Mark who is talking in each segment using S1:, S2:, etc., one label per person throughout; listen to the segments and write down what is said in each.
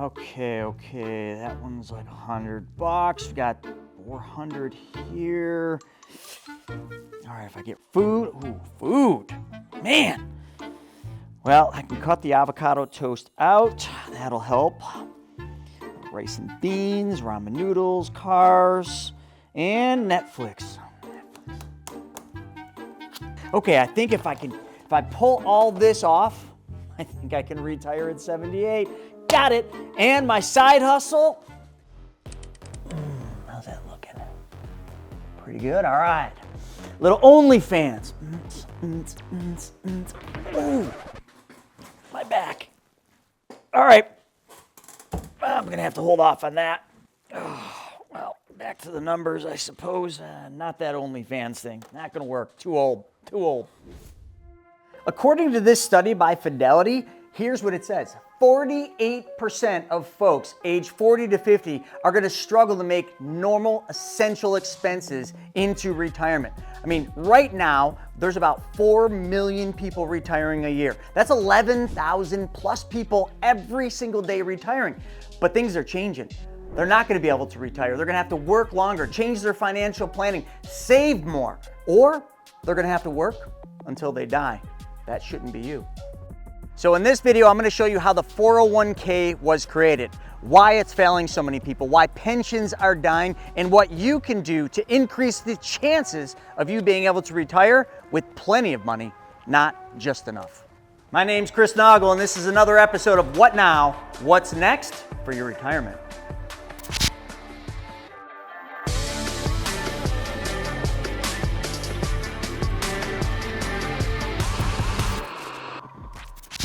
S1: Okay, that one's like $100. We got 400 here. All right, if I get food, food, man. Well, I can cut the avocado toast out. That'll help. Rice and beans, ramen noodles, cars, and Netflix. Okay, I think if I pull all this off, I think I can retire at 78. Got it. And my side hustle. How's that looking? Pretty good. All right. Little OnlyFans. Ooh, my back. All right. I'm going to have to hold off on that. Oh, well, back to the numbers, I suppose. Not that OnlyFans thing. Not going to work. Too old. According to this study by Fidelity, here's what it says. 48% of folks age 40 to 50 are going to struggle to make normal essential expenses into retirement. I mean, right now, there's about 4 million people retiring a year. That's 11,000 plus people every single day retiring. But things are changing. They're not going to be able to retire. They're going to have to work longer, change their financial planning, save more, or they're going to have to work until they die. That shouldn't be you. So in this video, I'm going to show you how the 401k was created, why it's failing so many people, why pensions are dying, and what you can do to increase the chances of you being able to retire with plenty of money, not just enough. My name's Chris Naugle, and this is another episode of What Now? What's Next for Your Retirement.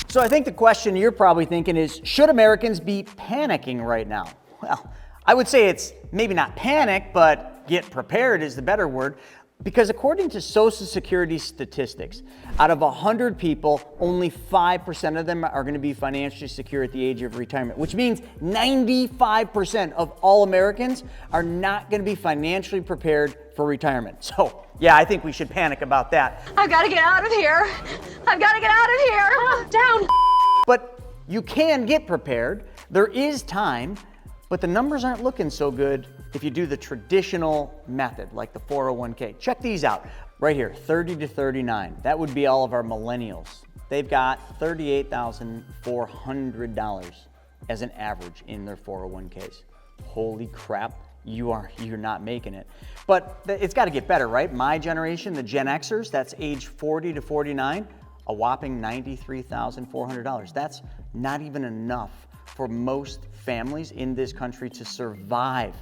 S1: So I think the question you're probably thinking is, should Americans be panicking right now? Well, I would say it's maybe not panic, but get prepared is the better word. Because according to Social Security statistics, out of 100 people, only 5% of them are going to be financially secure at the age of retirement, which means 95% of all Americans are not going to be financially prepared for retirement. So, yeah, I think we should panic about that.
S2: I've got to get out of here. I've got to get out of here. Down.
S1: But you can get prepared. There is time, but the numbers aren't looking so good if you do the traditional method, like the 401k. Check these out. Right here, 30 to 39. That would be all of our millennials. They've got $38,400 as an average in their 401ks. Holy crap, you're not making it. But it's got to get better, right? My generation, the Gen Xers, that's age 40 to 49, a whopping $93,400. That's not even enough for most families in this country to survive.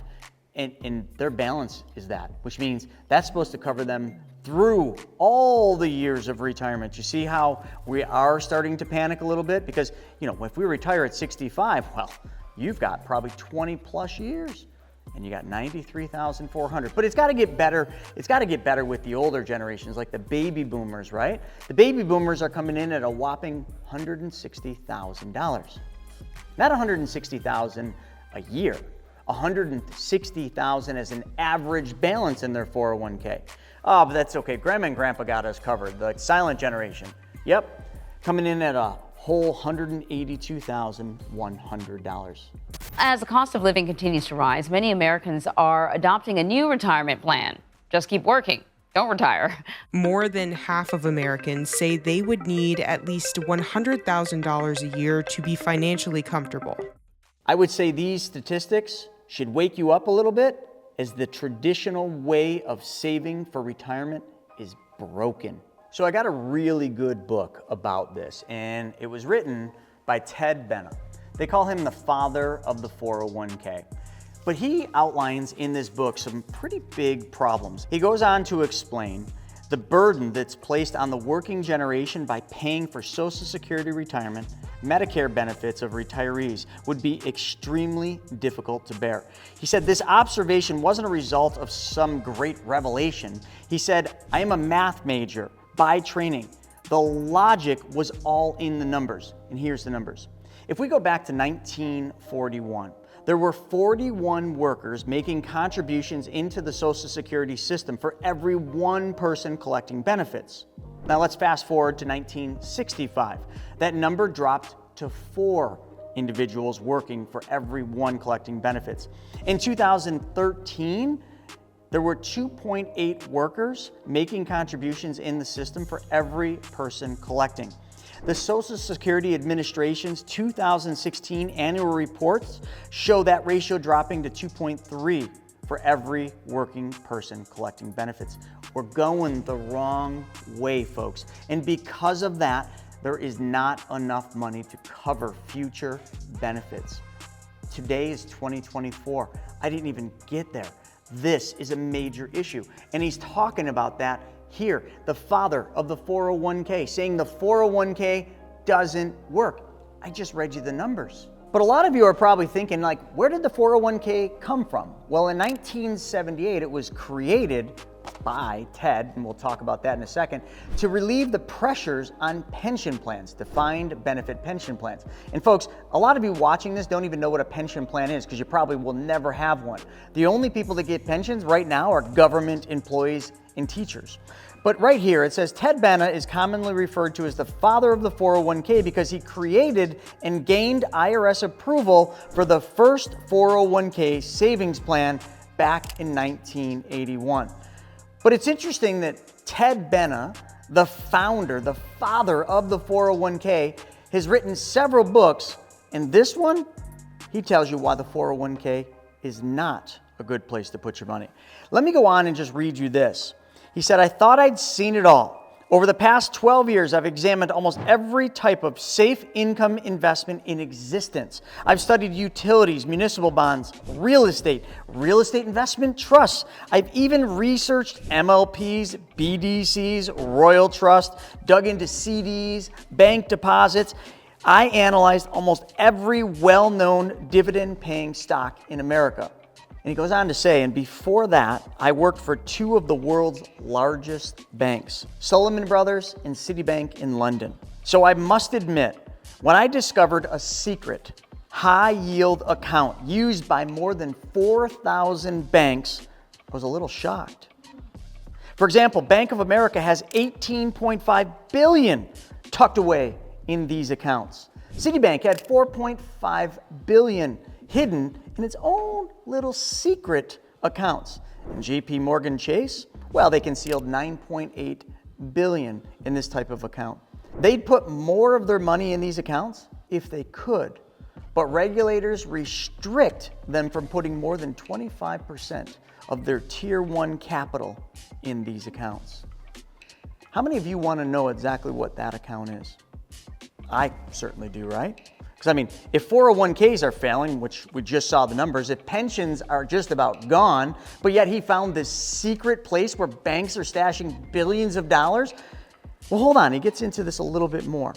S1: And their balance is that, which means that's supposed to cover them through all the years of retirement. You see how we are starting to panic a little bit? Because, if we retire at 65, well, you've got probably 20 plus years and you got $93,400. But it's got to get better. It's got to get better with the older generations, like the baby boomers, right? The baby boomers are coming in at a whopping $160,000. Not $160,000 a year. $160,000 as an average balance in their 401k. Oh, but that's okay. Grandma and Grandpa got us covered. The silent generation. Yep, coming in at a whole $182,100.
S3: As the cost of living continues to rise, many Americans are adopting a new retirement plan. Just keep working. Don't retire.
S4: More than half of Americans say they would need at least $100,000 a year to be financially comfortable.
S1: I would say these statistics should wake you up a little bit, as the traditional way of saving for retirement is broken. So I got a really good book about this, and it was written by Ted Benham. They call him the father of the 401k. But he outlines in this book some pretty big problems. He goes on to explain the burden that's placed on the working generation by paying for Social Security retirement. Medicare benefits of retirees would be extremely difficult to bear. He said this observation wasn't a result of some great revelation. He said, I am a math major by training. The logic was all in the numbers. And here's the numbers. If we go back to 1941, there were 41 workers making contributions into the Social Security system for every one person collecting benefits. Now let's fast forward to 1965. That number dropped to 4 individuals working for every one collecting benefits. In 2013, there were 2.8 workers making contributions in the system for every person collecting. The Social Security Administration's 2016 annual reports show that ratio dropping to 2.3 for every working person collecting benefits. We're going the wrong way, folks. And because of that, there is not enough money to cover future benefits. Today is 2024. I didn't even get there. This is a major issue. And he's talking about that here, the father of the 401k, saying the 401k doesn't work. I just read you the numbers. But a lot of you are probably thinking, like, where did the 401k come from? Well, in 1978, it was created by Ted, and we'll talk about that in a second, to relieve the pressures on pension plans, defined benefit pension plans. And folks, a lot of you watching this don't even know what a pension plan is because you probably will never have one. The only people that get pensions right now are government employees and teachers. But right here, it says Ted Benna is commonly referred to as the father of the 401k because he created and gained IRS approval for the first 401k savings plan back in 1981. But it's interesting that Ted Benna, the founder, the father of the 401k, has written several books, and this one, he tells you why the 401k is not a good place to put your money. Let me go on and just read you this. He said, I thought I'd seen it all. Over the past 12 years, I've examined almost every type of safe income investment in existence. I've studied utilities, municipal bonds, real estate investment trusts. I've even researched MLPs, BDCs, Royal Trust, dug into CDs, bank deposits. I analyzed almost every well-known dividend-paying stock in America. And he goes on to say, and before that, I worked for two of the world's largest banks, Salomon Brothers and Citibank in London. So I must admit, when I discovered a secret high-yield account used by more than 4,000 banks, I was a little shocked. For example, Bank of America has $18.5 billion tucked away in these accounts. Citibank had $4.5 billion hidden in its own little secret accounts. And JP Morgan Chase, well, they concealed $9.8 billion in this type of account. They'd put more of their money in these accounts if they could, but regulators restrict them from putting more than 25% of their Tier 1 capital in these accounts. How many of you want to know exactly what that account is? I certainly do, right? Because I mean, if 401ks are failing, which we just saw the numbers, if pensions are just about gone, but yet he found this secret place where banks are stashing billions of dollars, well, hold on, he gets into this a little bit more.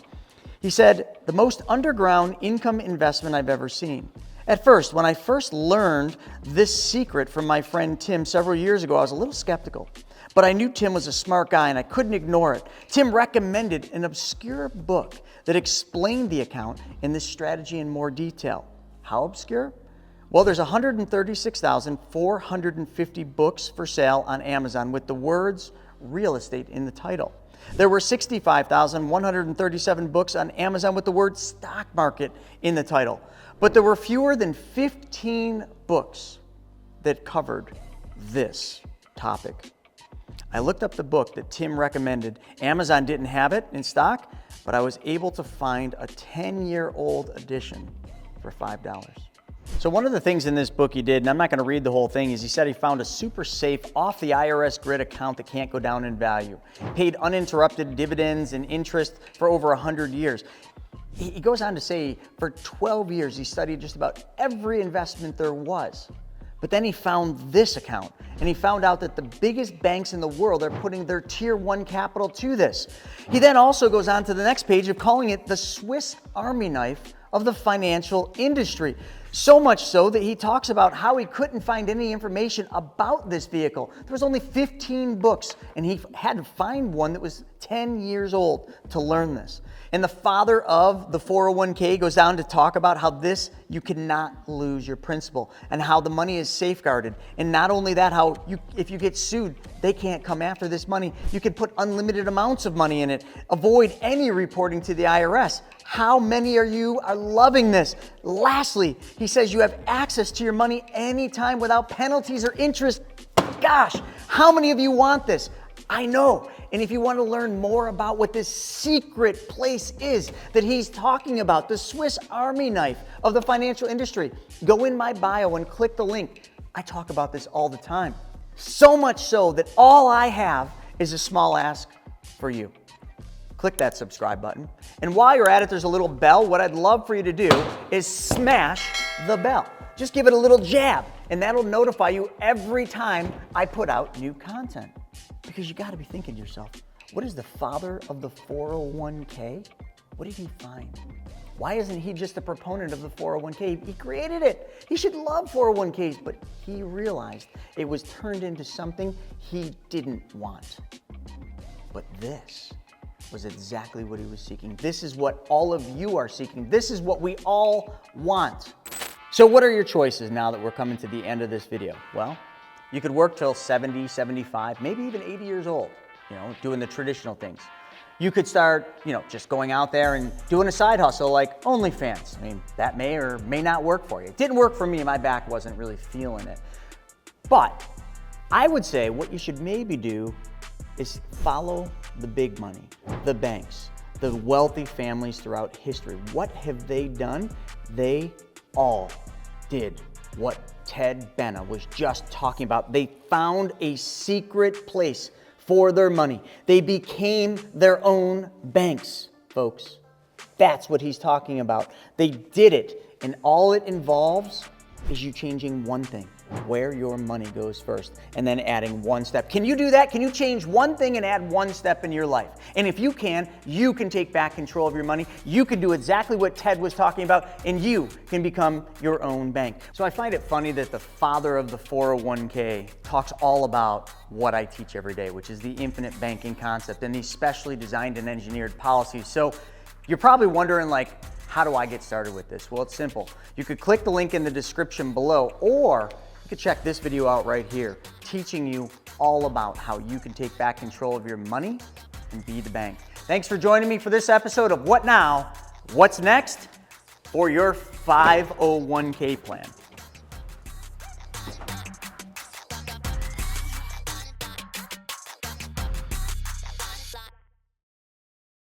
S1: He said, the most underground income investment I've ever seen. At first, when I first learned this secret from my friend Tim several years ago, I was a little skeptical. But I knew Tim was a smart guy and I couldn't ignore it. Tim recommended an obscure book that explained the account and this strategy in more detail. How obscure? Well, there's 136,450 books for sale on Amazon with the words real estate in the title. There were 65,137 books on Amazon with the word stock market in the title. But there were fewer than 15 books that covered this topic. I looked up the book that Tim recommended. Amazon didn't have it in stock, but I was able to find a 10-year-old edition for $5. So one of the things in this book he did, and I'm not going to read the whole thing, is he said he found a super safe, off the IRS grid account that can't go down in value. Paid uninterrupted dividends and interest for over 100 years. He goes on to say for 12 years he studied just about every investment there was. But then he found this account, and he found out that the biggest banks in the world are putting their Tier 1 capital to this. He then also goes on to the next page of calling it the Swiss Army knife of the financial industry. So much so that he talks about how he couldn't find any information about this vehicle. There was only 15 books, and he had to find one that was 10 years old to learn this. And the father of the 401k goes down to talk about how you cannot lose your principal and how the money is safeguarded. And not only that, if you get sued, they can't come after this money. You can put unlimited amounts of money in it, avoid any reporting to the IRS. How many of you are loving this? Lastly, he says you have access to your money anytime without penalties or interest. Gosh, how many of you want this? I know. And if you want to learn more about what this secret place is that he's talking about, the Swiss Army knife of the financial industry, go in my bio and click the link. I talk about this all the time. So much so that all I have is a small ask for you. Click that subscribe button. And while you're at it, there's a little bell. What I'd love for you to do is smash the bell. Just give it a little jab, and that'll notify you every time I put out new content. Because you got to be thinking to yourself, what is the father of the 401k? What did he find? Why isn't he just a proponent of the 401k? He created it. He should love 401ks, but he realized it was turned into something he didn't want. But this was exactly what he was seeking. This is what all of you are seeking. This is what we all want. So what are your choices now that we're coming to the end of this video? Well, you could work till 70, 75, maybe even 80 years old, doing the traditional things. You could start, just going out there and doing a side hustle like OnlyFans. I mean, that may or may not work for you. It didn't work for me. My back wasn't really feeling it. But I would say what you should maybe do is follow the big money, the banks, the wealthy families throughout history. What have they done? They all did what Ted Benna was just talking about. They found a secret place for their money. They became their own banks, folks. That's what he's talking about. They did it, and all it involves is you changing one thing, where your money goes first, and then adding one step. Can you do that? Can you change one thing and add one step in your life? And if you can take back control of your money. You can do exactly what Ted was talking about, and you can become your own bank. So I find it funny that the father of the 401k talks all about what I teach every day, which is the infinite banking concept and these specially designed and engineered policies. So you're probably wondering, how do I get started with this? Well, it's simple. You could click the link in the description below, or you could check this video out right here, teaching you all about how you can take back control of your money and be the bank. Thanks for joining me for this episode of What Now? What's next for your 501k plan?